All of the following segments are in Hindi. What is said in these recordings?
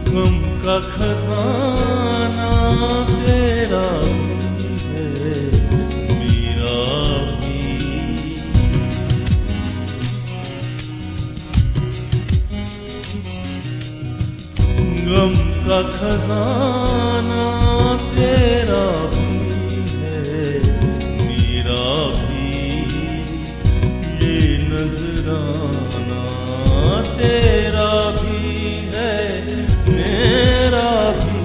गम का खजाना तेरा भी है, मेरा भी। गम का खजाना तेरा भी है, मेरा भी। ये नजराना तेरा भी है, मेरा भी।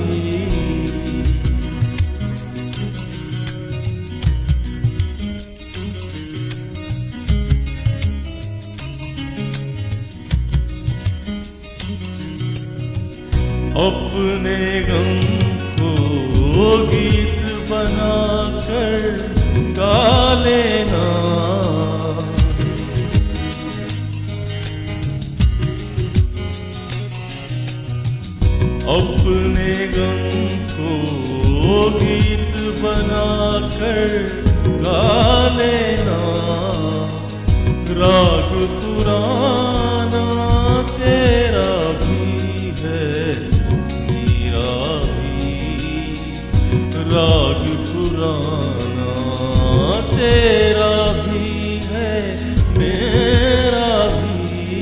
अपने गम को गीत बनाकर गा लेना, अपने गम को गीत बनाकर गा लेना। राग पुराना तेरा भी है, मेरा भी। राग पुराना तेरा भी है, मेरा भी।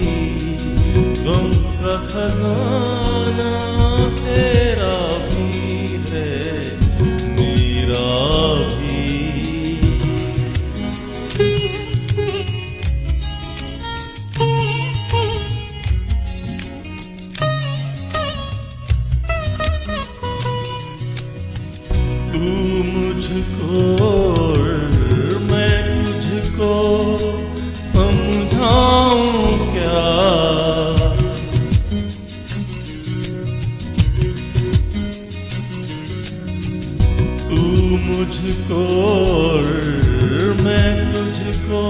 गम का खजाना तेरा भी है, मेरा भी। तू मुझको और मैं तुझको समझाऊं क्या? तू मुझको और मैं तुझको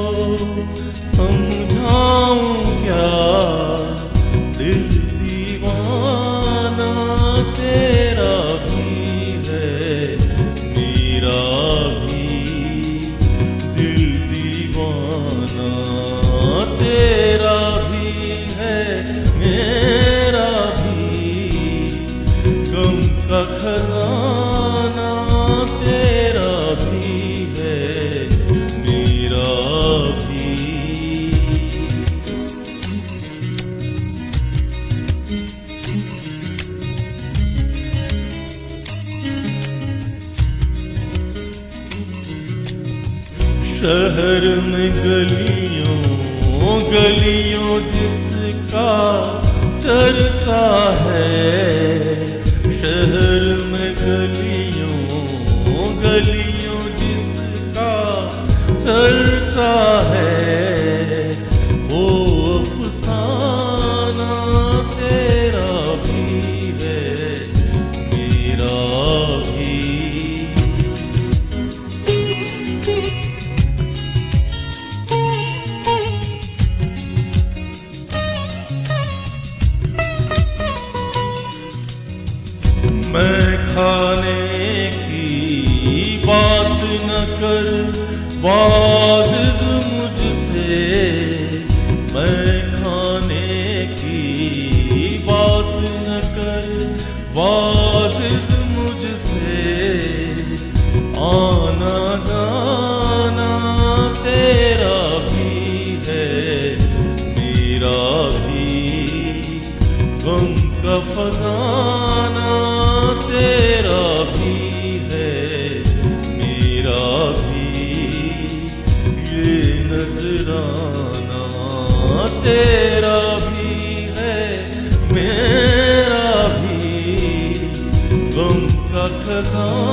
समझाऊं क्या? दिल दीवाना तेरा भी है, मेरा भी। दिल दीवाना तेरा भी है, मेरा भी। गम का खजाना तेरा भी है, मेरा भी। शहर में गलियों गलियों जिसका चर्चा है, शहर में गलियों गलियों जिसका चर्चा है। वो अफसाना तेरा भी है, मेरा भी। मैं खाने की बात न कर वाजिज़ मुझसे, मैं खाने की बात न कर वाजिज़ मुझसे। आना जाना तेरा भी है, मेरा भी। गम का फसाना तेरा भी है, मेरा भी। ये नजराना तेरा भी है, मेरा भी। गम का खजाना